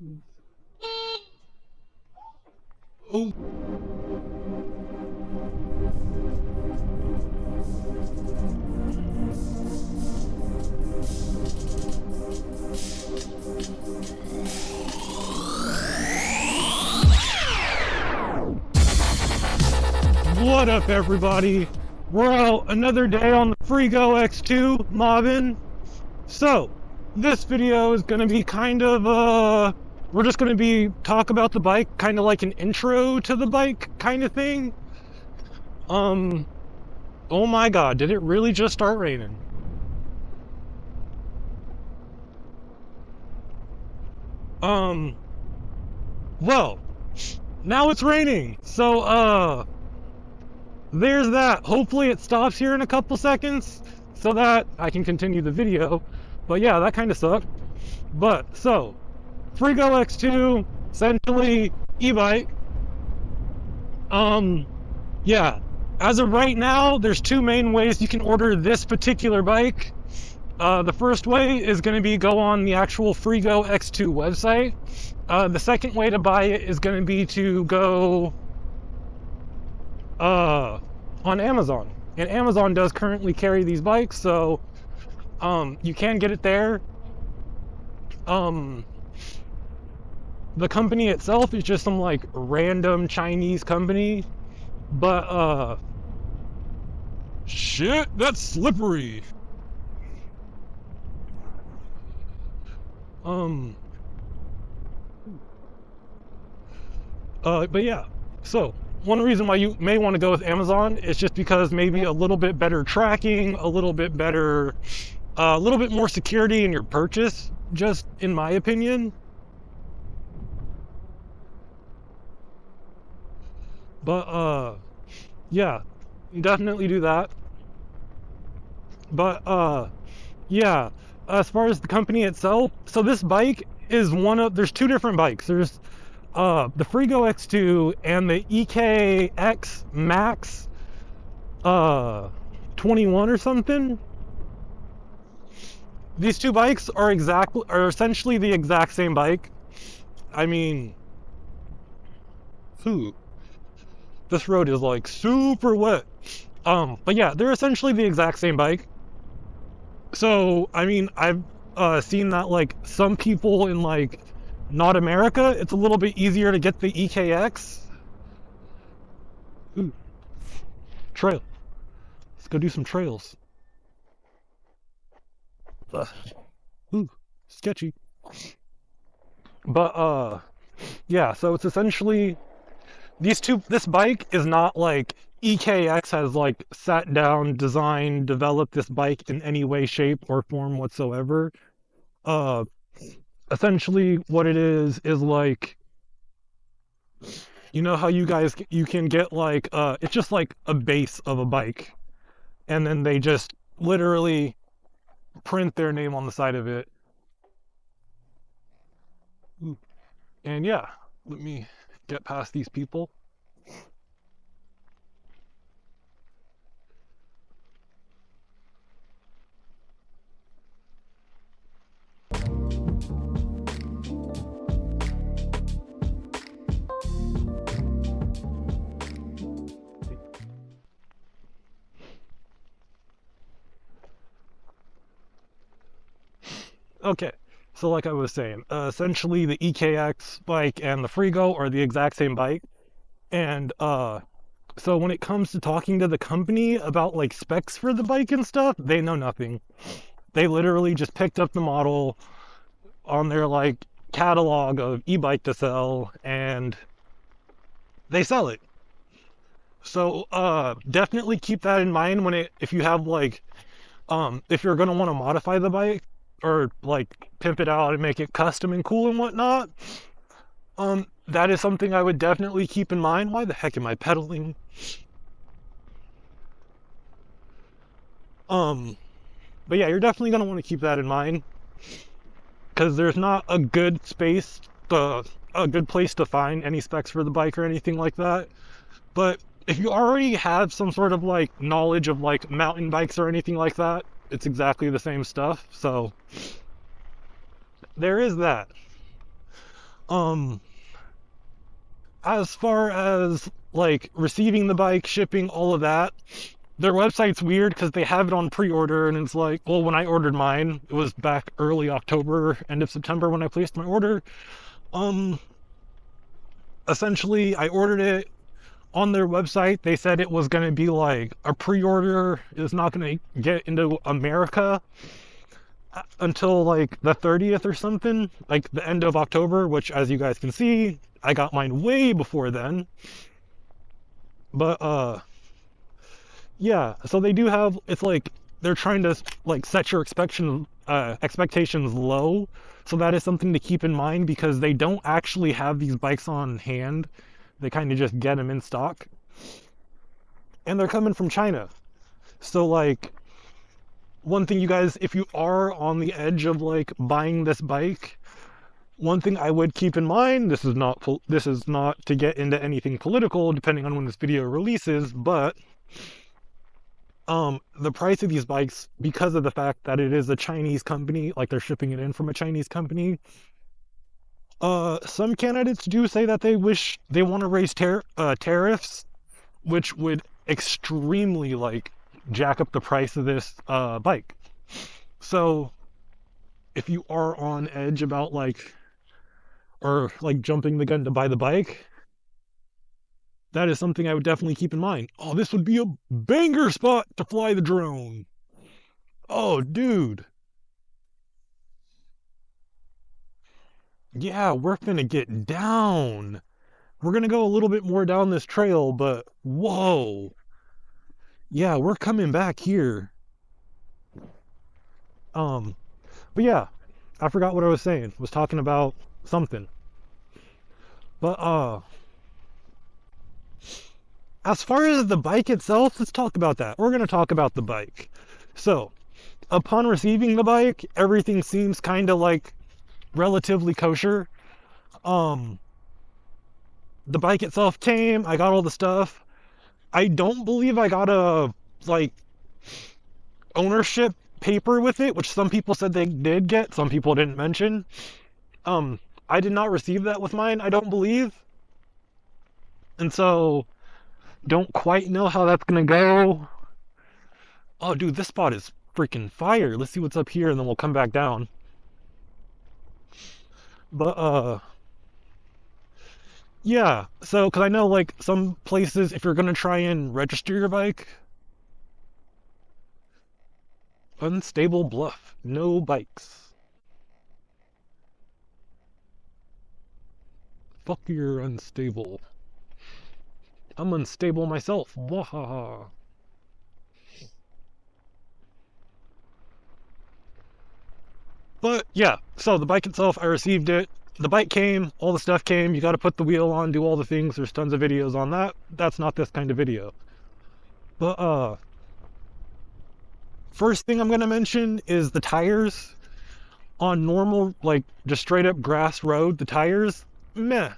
Oh. What up, everybody? We're out another day on the Freego X2 mobbing. So, this video is going to be kind of, we're just going to be talk about the bike, kind of like an intro to the bike kind of thing. Oh my god, did it really just start raining? Well, now it's raining, so, there's that. Hopefully it stops here in a couple seconds so that I can continue the video. But yeah, that kind of sucked. But, so, Freego X2, essentially e-bike. Yeah, as of right now, there's two main ways you can order this particular bike. The first way is going to be go on the actual Freego X2 website. The second way to buy it is going to be to go on Amazon. And Amazon does currently carry these bikes, so you can get it there. The company itself is just some like random Chinese company, but shit, that's slippery. But yeah, so one reason why you may want to go with Amazon is just because maybe a little bit better tracking, a little bit better, a little bit more security in your purchase, just in my opinion. But yeah, definitely do that. But yeah, as far as the company itself, so this bike is there's two different bikes. There's the Freego X2 and the EKX Max 21 or something. These two bikes are essentially the exact same bike. I mean, this road is like super wet. But yeah, they're essentially the exact same bike. So I mean, I've seen that like some people in like not America, it's a little bit easier to get the EKX. Ooh, trail. Let's go do some trails. Ooh, sketchy. But yeah, so it's essentially this bike is not like EKX has like sat down, designed, developed this bike in any way, shape, or form whatsoever. Essentially what it is like, you know how you can get like it's just like a base of a bike, and then they just literally print their name on the side of it. Ooh. And yeah, let me get past these people. Okay, so like I was saying, essentially the EKX bike and the Freego are the exact same bike. And so when it comes to talking to the company about like specs for the bike and stuff, they know nothing. They literally just picked up the model on their like catalog of e-bike to sell, and they sell it. So definitely keep that in mind if you have like if you're gonna want to modify the bike or like pimp it out and make it custom and cool and whatnot. That is something I would definitely keep in mind. Why the heck am I pedaling? But yeah, you're definitely gonna want to keep that in mind, because there's not a good place to find any specs for the bike or anything like that. But if you already have some sort of like knowledge of like mountain bikes or anything like that, it's exactly the same stuff. So there is that. Um, as far as like receiving the bike, shipping, all of that, their website's weird because they have it on pre-order, and it's like, well, when I ordered mine, it was back early October, end of September when I placed my order. Um, Essentially, I ordered it on their website. They said it was going to be like a pre-order. It's not going to get into America until like the 30th or something, like the end of October, which, as you guys can see, I got mine way before then. But yeah, so they do have, it's like they're trying to like set your expectations low. So that is something to keep in mind, because they don't actually have these bikes on hand. They kind of just get them in stock, and they're coming from China. So like, one thing, you guys, if you are on the edge of like buying this bike, one thing I would keep in mind, this is not to get into anything political depending on when this video releases, but the price of these bikes, because of the fact that it is a Chinese company, like they're shipping it in from a Chinese company, some candidates do say that they wish they want to raise tariffs, which would extremely like jack up the price of this bike. So if you are on edge about like, or like jumping the gun to buy the bike, that is something I would definitely keep in mind. Oh, this would be a banger spot to fly the drone. Oh, dude. Yeah, we're gonna get down. We're gonna go a little bit more down this trail, but whoa. Yeah, we're coming back here. Um, but yeah, I forgot what I was saying. Was talking about something. But as far as the bike itself, let's talk about that. We're gonna talk about the bike. So, upon receiving the bike, everything seems kind of like relatively kosher. Um, the bike itself came, I got all the stuff. I don't believe I got a like ownership paper with it, which some people said they did get, some people didn't mention. I did not receive that with mine, I don't believe. And so don't quite know how that's gonna go. Oh dude, this spot is freaking fire. Let's see what's up here and then we'll come back down. But yeah, so because I know like some places, if you're gonna try and register your bike, unstable bluff, no bikes. Fuck, you're unstable. I'm unstable myself. Wahaha. But yeah, so the bike itself, I received it. The bike came, all the stuff came. You got to put the wheel on, do all the things. There's tons of videos on that. That's not this kind of video. But first thing I'm gonna mention is the tires. On normal, like just straight up grass road, the tires, meh.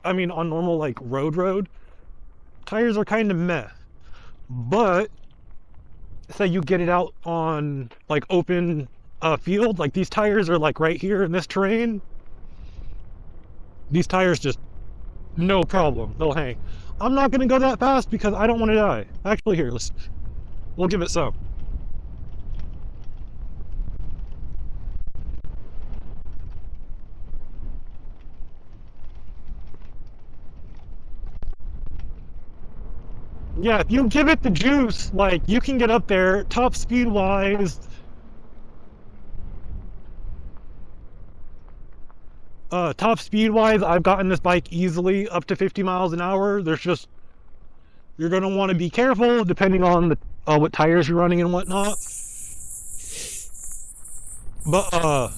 I mean, on normal like road, tires are kind of meh. But say you get it out on like open field, like these tires are like right here in this terrain. These tires just no problem, they'll hang. I'm not gonna go that fast because I don't want to die. Actually, here, we'll give it some. Yeah, if you give it the juice, like you can get up there top speed wise. Top speed wise, I've gotten this bike easily up to 50 miles an hour. There's just, you're gonna want to be careful depending on the what tires you're running and whatnot. But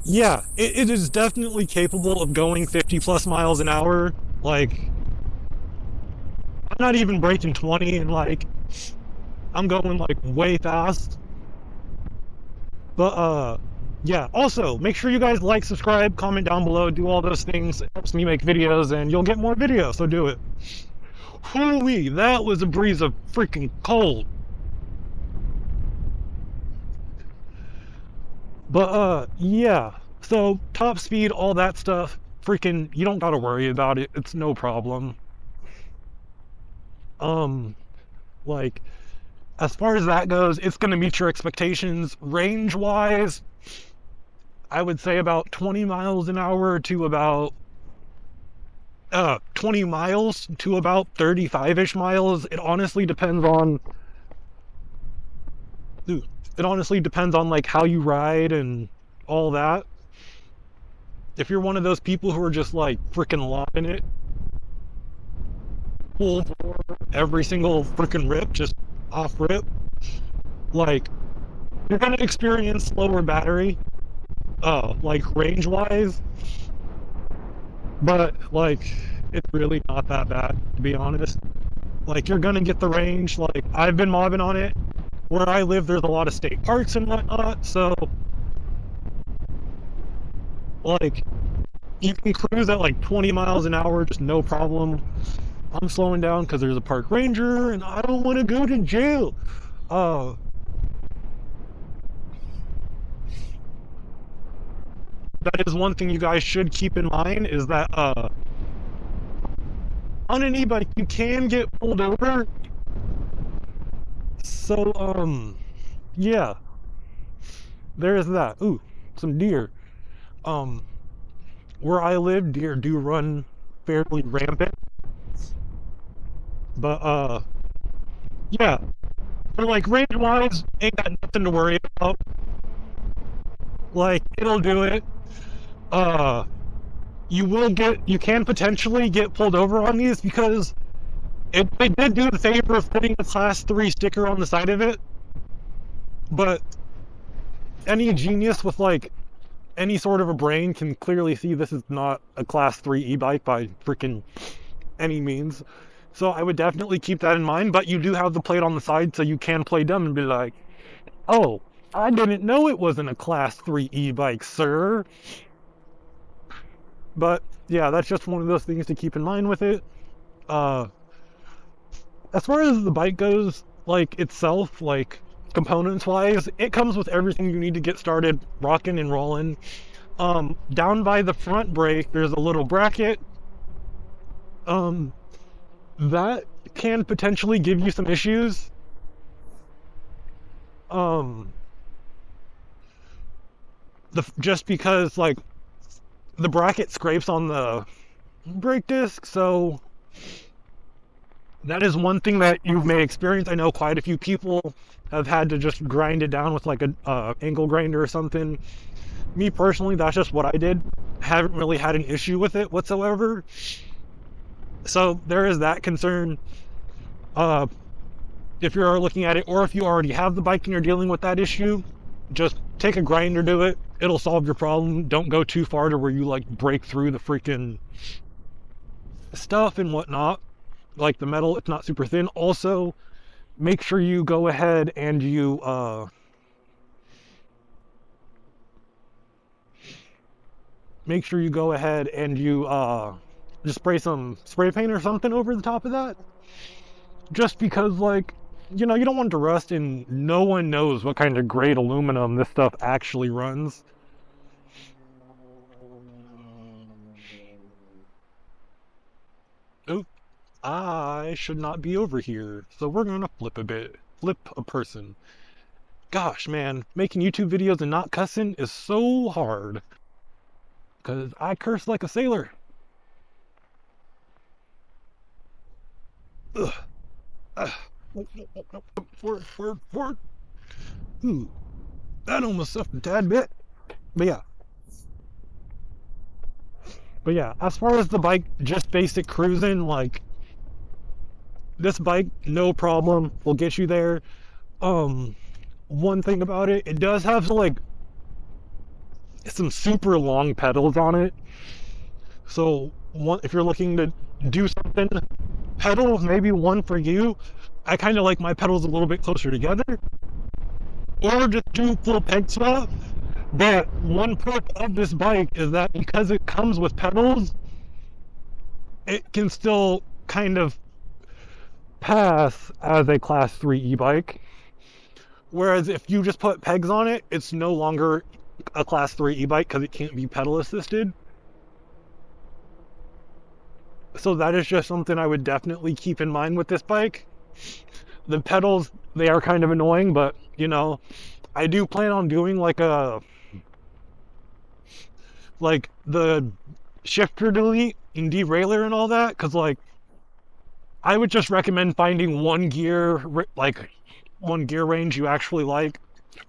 yeah, it is definitely capable of going 50 plus miles an hour. Like, I'm not even breaking 20, and like I'm going like way fast. But yeah, also make sure you guys like, subscribe, comment down below, do all those things. It helps me make videos and you'll get more videos, so do it. Holy, that was a breeze of freaking cold. But yeah, So top speed, all that stuff, freaking, you don't gotta worry about it. It's no problem. Like, as far as that goes, it's gonna meet your expectations. Range-wise, I would say about 20 miles an hour to about 20 miles to about 35-ish miles. It honestly depends on like how you ride and all that. If you're one of those people who are just like freaking lobbing it full bore every single freaking rip, just off rip, like, you're gonna experience slower battery, like range wise, but like it's really not that bad, to be honest. Like, you're gonna get the range. Like, I've been mobbing on it. Where I live, there's a lot of state parks and whatnot, so like you can cruise at like 20 miles an hour, just no problem. I'm slowing down because there's a park ranger and I don't want to go to jail. That is one thing you guys should keep in mind, is that on an e-bike you can get pulled over. So yeah, there's that. Ooh, some deer. Where I live, deer do run fairly rampant. But yeah, but like range wise, ain't got nothing to worry about. Like, it'll do it. You can potentially get pulled over on these because they did do the favor of putting a class 3 sticker on the side of it. But any genius with like any sort of a brain can clearly see this is not a class 3 e-bike by freaking any means. So I would definitely keep that in mind, but you do have the plate on the side, so you can play dumb and be like, oh, I didn't know it wasn't a class 3 e-bike, sir. But yeah, that's just one of those things to keep in mind with it. As far as the bike goes, like itself, like components wise, it comes with everything you need to get started rocking and rolling. Down by the front brake, there's a little bracket. That can potentially give you some issues. Just because like the bracket scrapes on the brake disc, so that is one thing that you may experience. I know quite a few people have had to just grind it down with like a angle grinder or something. Me personally, that's just what I did. Haven't really had an issue with it whatsoever. So there is that concern. If you're looking at it, or if you already have the bike and you're dealing with that issue, just take a grinder to it. It'll solve your problem. Don't go too far to where you like break through the freaking stuff and whatnot. Like the metal, it's not super thin. Also, make sure you go ahead and you just spray some spray paint or something over the top of that. Just because, like, you know, you don't want it to rust, and no one knows what kind of grade aluminum this stuff actually runs. Oh, I should not be over here, so we're gonna flip a bit. Flip a person. Gosh, man, making YouTube videos and not cussing is so hard. Because I curse like a sailor. Ugh. Forward. Ooh, that almost sucked a tad bit. But yeah, as far as the bike, just basic cruising, like, this bike, no problem, will get you there. One thing about it, it does have like some super long pedals on it. So if you're looking to do something, pedals, maybe one for you. I kind of like my pedals a little bit closer together, or just do full peg swap. But one perk of this bike is that because it comes with pedals, it can still kind of pass as a class 3 e-bike. Whereas if you just put pegs on it, it's no longer a class 3 e-bike because it can't be pedal assisted. So that is just something I would definitely keep in mind with this bike. The pedals, they are kind of annoying, but you know, I do plan on doing like the shifter delete and derailleur and all that, because like I would just recommend finding one gear, like one gear range you actually like,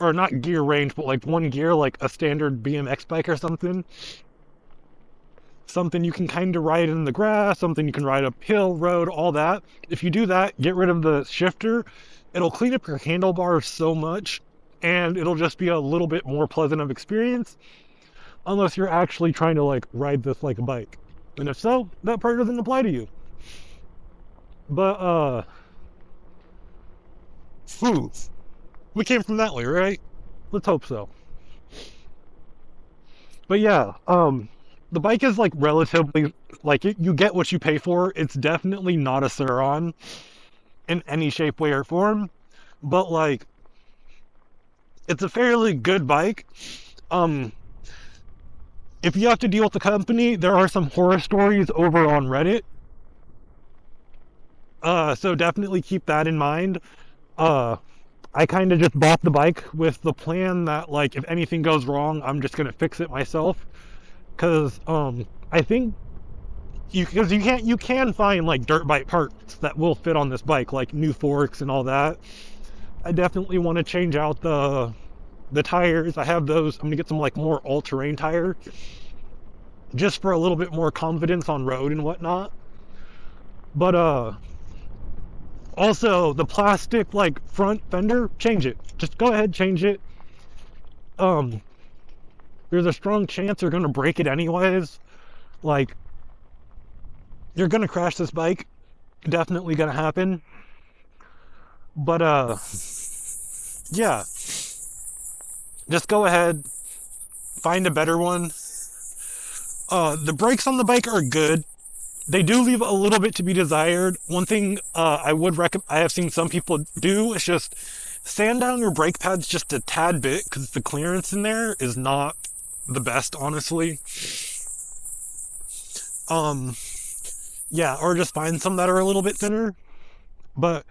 or not gear range, but like one gear, like a standard BMX bike or something. Something you can kind of ride in the grass, something you can ride uphill, road, all that. If you do that, get rid of the shifter, it'll clean up your handlebars so much, and it'll just be a little bit more pleasant of experience, unless you're actually trying to like ride this like a bike. And if so, that part doesn't apply to you. But whew, we came from that way, right? Let's hope so. But yeah, the bike is like relatively, like you get what you pay for. It's definitely not a Surron in any shape, way, or form, but like it's a fairly good bike. Um, if you have to deal with the company, there are some horror stories over on Reddit. So definitely keep that in mind. Uh, I kind of just bought the bike with the plan that like if anything goes wrong, I'm just gonna fix it myself. Cause I think you can find like dirt bike parts that will fit on this bike, like new forks and all that. I definitely want to change out the tires. I have those. I'm gonna get some like more all-terrain tires just for a little bit more confidence on road and whatnot. But also the plastic like front fender, change it. Just go ahead, change it. Um, there's a strong chance you're gonna break it anyways. Like you're gonna crash this bike. Definitely gonna happen. But yeah, just go ahead, find a better one. The brakes on the bike are good. They do leave a little bit to be desired. One thing I would recommend, I have seen some people do, is just sand down your brake pads just a tad bit, because the clearance in there is not the best, honestly. Um, yeah, or just find some that are a little bit thinner. But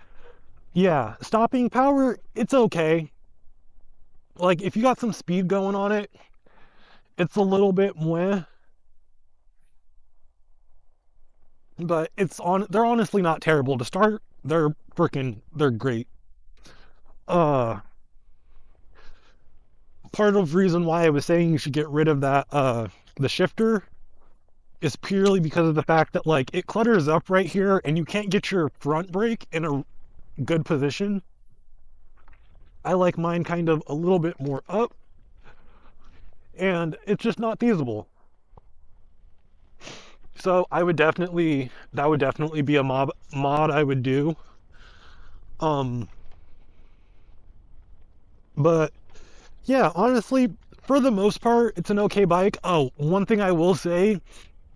yeah, stopping power, it's okay. Like if you got some speed going on it, it's a little bit meh. But they're honestly not terrible to start. They're great. Uh Part of the reason why I was saying you should get rid of that the shifter is purely because of the fact that like it clutters up right here and you can't get your front brake in a good position. I like mine kind of a little bit more up, and it's just not feasible. So that would definitely be a mod I would do. Um but yeah, honestly, for the most part, it's an okay bike. Oh, one thing I will say,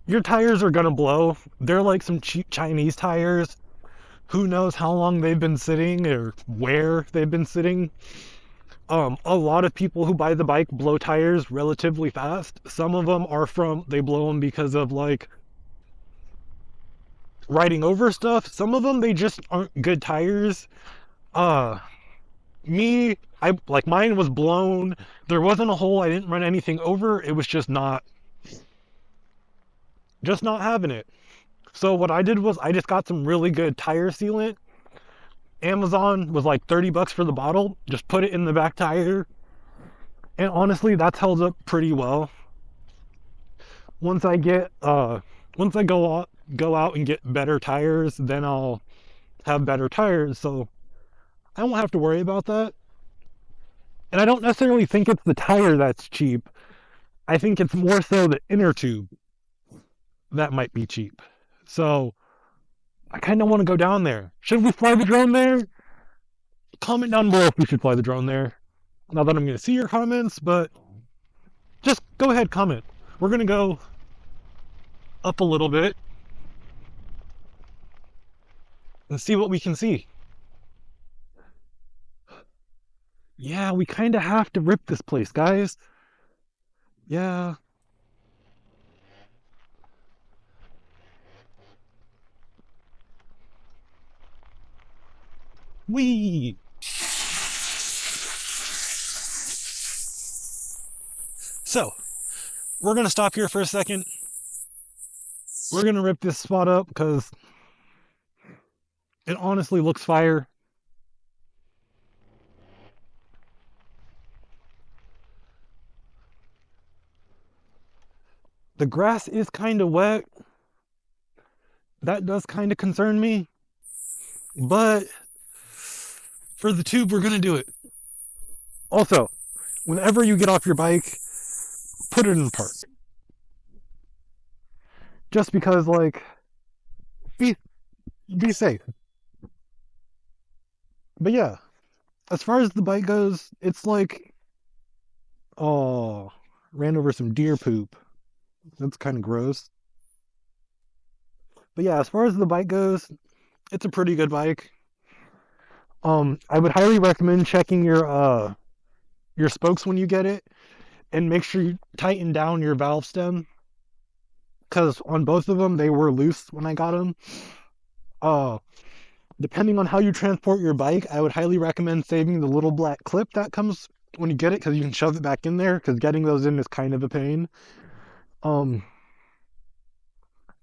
your tires are gonna blow. They're like some cheap Chinese tires. Who knows how long they've been sitting or where they've been sitting. A lot of people who buy the bike blow tires relatively fast. Some of them are they blow them because of like riding over stuff. Some of them, they just aren't good tires. Uh, I like mine was blown. There wasn't a hole. I didn't run anything over. It was just not having it. So what I did was I just got some really good tire sealant. Amazon was like 30 bucks for the bottle. Just put it in the back tire. And honestly, that's held up pretty well. Once I get once I go out and get better tires, then I'll have better tires, so I won't have to worry about that. And I don't necessarily think it's the tire that's cheap. I think it's more so the inner tube that might be cheap. So I kind of want to go down there. Should we fly the drone there? Comment down below if we should fly the drone there. Not that I'm going to see your comments, but just go ahead, comment. We're going to go up a little bit and see what we can see. Yeah, we kind of have to rip this place, guys. Yeah. Wee. So, we're gonna stop here for a second. We're gonna rip this spot up because it honestly looks fire. The grass is kind of wet. That does kind of concern me. But for the tube, we're gonna do it. Also, whenever you get off your bike, put it in park. Just because, like, be safe. But yeah, as far as the bike goes, it's like, oh, ran over some deer poop. That's kind of gross. But yeah, as far as the bike goes, it's a pretty good bike. I would highly recommend checking your spokes when you get it, and make sure you tighten down your valve stem, because on both of them they were loose when I got them. Depending on how you transport your bike, I would highly recommend saving the little black clip that comes when you get it, because you can shove it back in there, because getting those in is kind of a pain. I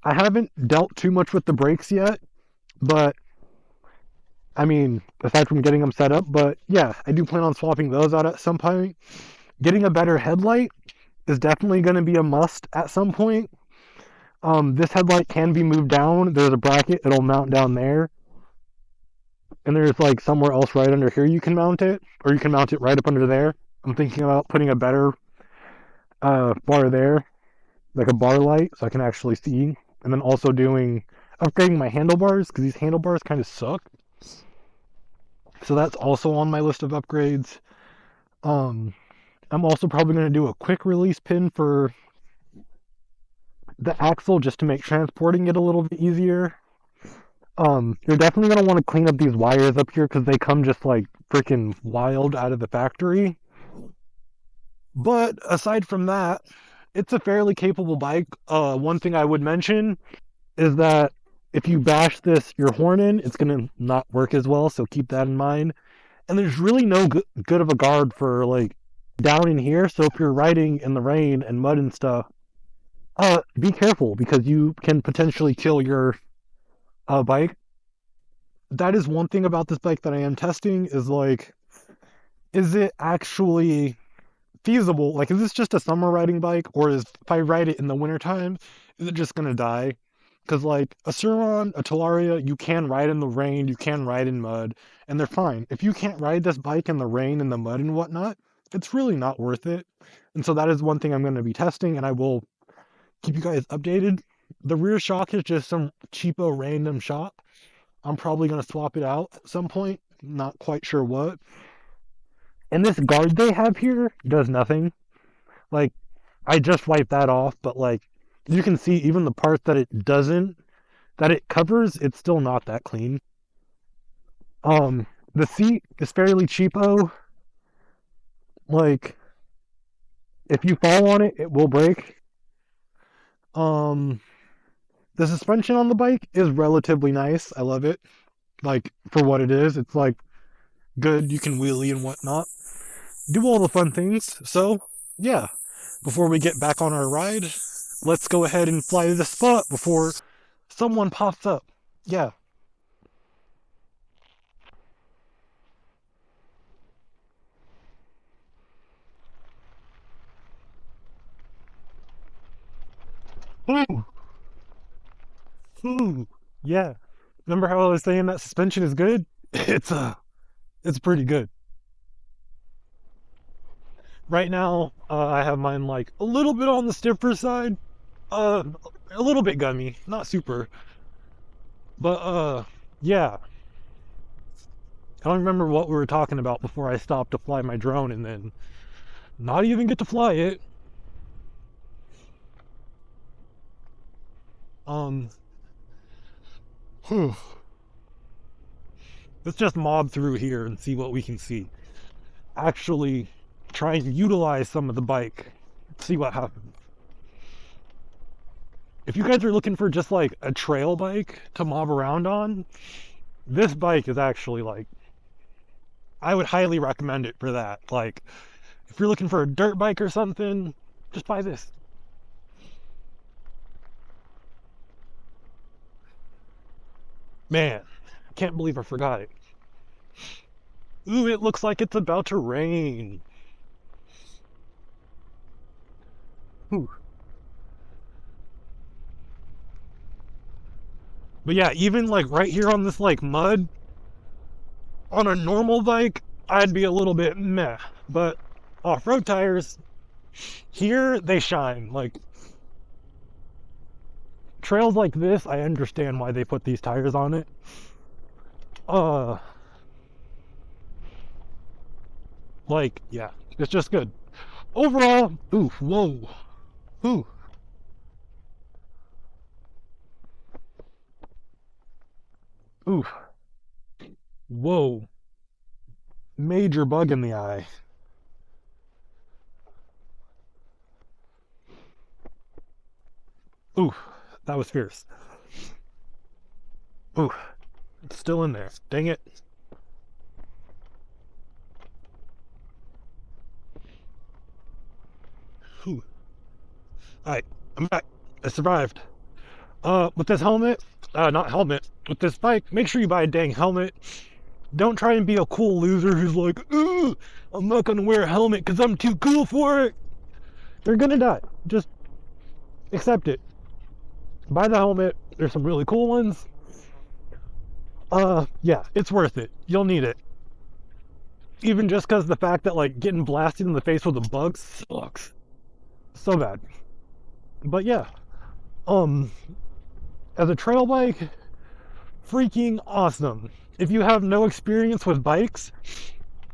haven't dealt too much with the brakes yet, but I mean, aside from getting them set up, but yeah, I do plan on swapping those out at some point. Getting a better headlight is definitely going to be a must at some point. This headlight can be moved down. There's a bracket, it'll mount down there. And there's like somewhere else right under here you can mount it, or you can mount it right up under there. I'm thinking about putting a better bar there, like a bar light, so I can actually see. And then also upgrading my handlebars, because these handlebars kind of suck. So that's also on my list of upgrades. I'm also probably going to do a quick release pin for the axle, just to make transporting it a little bit easier. You're definitely going to want to clean up these wires up here, because they come just like freaking wild out of the factory. But aside from that, it's a fairly capable bike. One thing I would mention is that if you bash your horn in, it's going to not work as well, so keep that in mind. And there's really no good of a guard for, like, down in here, so if you're riding in the rain and mud and stuff, be careful, because you can potentially kill your bike. That is one thing about this bike that I am testing, is like, is it actually feasible? Like, is this just a summer riding bike, or if I ride it in the wintertime, is it just gonna die? Because, like, a Surron, a Talaria, you can ride in the rain, you can ride in mud, and they're fine. If you can't ride this bike in the rain and the mud and whatnot, it's really not worth it. And so that is one thing I'm going to be testing, and I will keep you guys updated. The rear shock is just some cheapo random shock. I'm probably going to swap it out at some point. Not quite sure what. And this guard they have here does nothing. Like, I just wiped that off, but, like, you can see even the parts that it covers, it's still not that clean. The seat is fairly cheapo. Like, if you fall on it, it will break. The suspension on the bike is relatively nice. I love it. Like, for what it is, it's like good. You can wheelie and whatnot. Do all the fun things. So, yeah. Before we get back on our ride, let's go ahead and fly to the spot before someone pops up. Yeah. Ooh. Ooh. Yeah. Remember how I was saying that suspension is good? It's pretty good. Right now, I have mine like a little bit on the stiffer side. Uh, a little bit gummy, not super. But yeah. I don't remember what we were talking about before I stopped to fly my drone and then not even get to fly it. Um, whew. Let's just mob through here and see what we can see. Actually try and utilize some of the bike. See what happens. If you guys are looking for just like a trail bike to mob around on, this bike is actually like, I would highly recommend it for that. Like, if you're looking for a dirt bike or something, just buy this. Man, I can't believe I forgot it. Ooh, it looks like it's about to rain. Ooh. But yeah, even like right here on this like mud, on a normal bike, I'd be a little bit meh. But off-road tires, here they shine. Like trails like this, I understand why they put these tires on it. Like, yeah, it's just good. Overall, oof, whoa, ooh, oof, whoa, major bug in the eye. Ooh, that was fierce. Ooh, it's still in there. Dang it. Ooh. Alright, I'm back. I survived. With this helmet, not helmet, with this bike, make sure you buy a dang helmet. Don't try and be a cool loser who's like, ooh, I'm not gonna wear a helmet because I'm too cool for it. You're gonna die. Just accept it. Buy the helmet. There's some really cool ones. Yeah, it's worth it. You'll need it. Even just because the fact that like getting blasted in the face with a bug sucks so bad. But yeah, um, as a trail bike, freaking awesome. If you have no experience with bikes,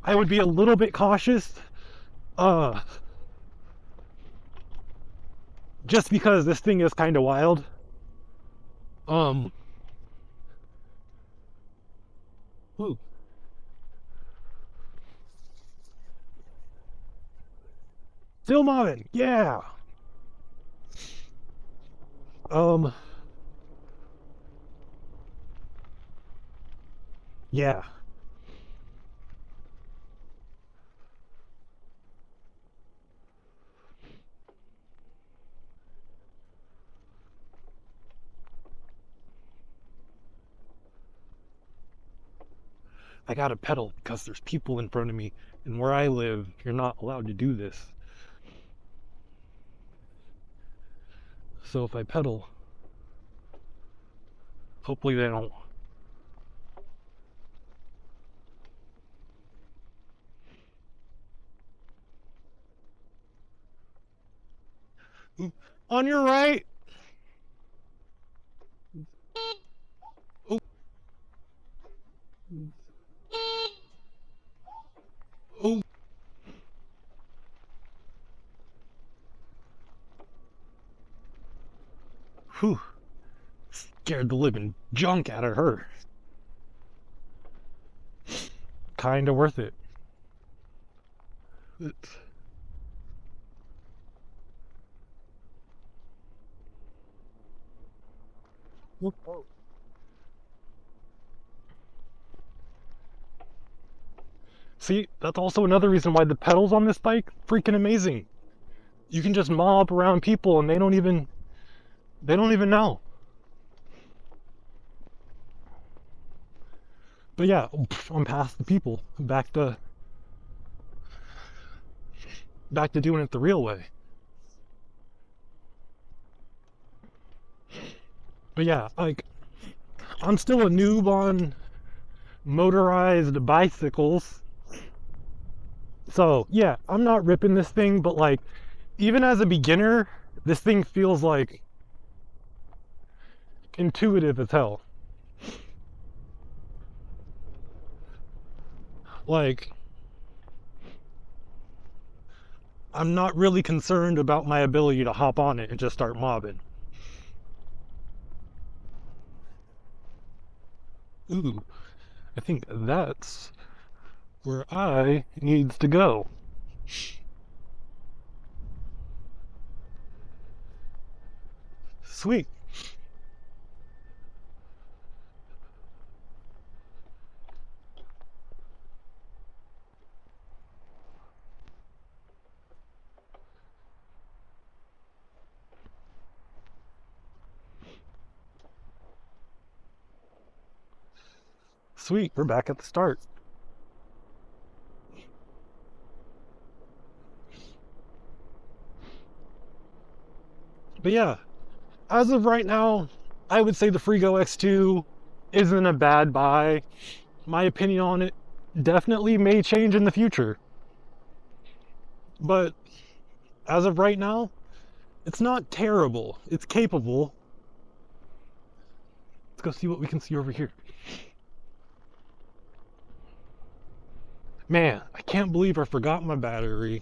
I would be a little bit cautious. Uh, just because this thing is kind of wild. Um, ooh. Still mobbing, yeah. Um, yeah. I gotta pedal because there's people in front of me, and where I live, you're not allowed to do this. So if I pedal, hopefully they don't. On your right. Oh, oh. Whew. Scared the living junk out of her. Kinda worth it. See, that's also another reason why the pedals on this bike freaking amazing. You can just mob around people and they don't even know. But yeah, I'm past the people. Back to doing it the real way. But yeah, like I'm still a noob on motorized bicycles. So yeah, I'm not ripping this thing, but like even as a beginner, this thing feels like intuitive as hell. Like I'm not really concerned about my ability to hop on it and just start mobbing. Ooh, I think that's where I needs to go. Sweet. Sweet, we're back at the start. But yeah, as of right now, I would say the Freego X2 isn't a bad buy. My opinion on it definitely may change in the future. But as of right now, it's not terrible. It's capable. Let's go see what we can see over here. Man, I can't believe I forgot my battery.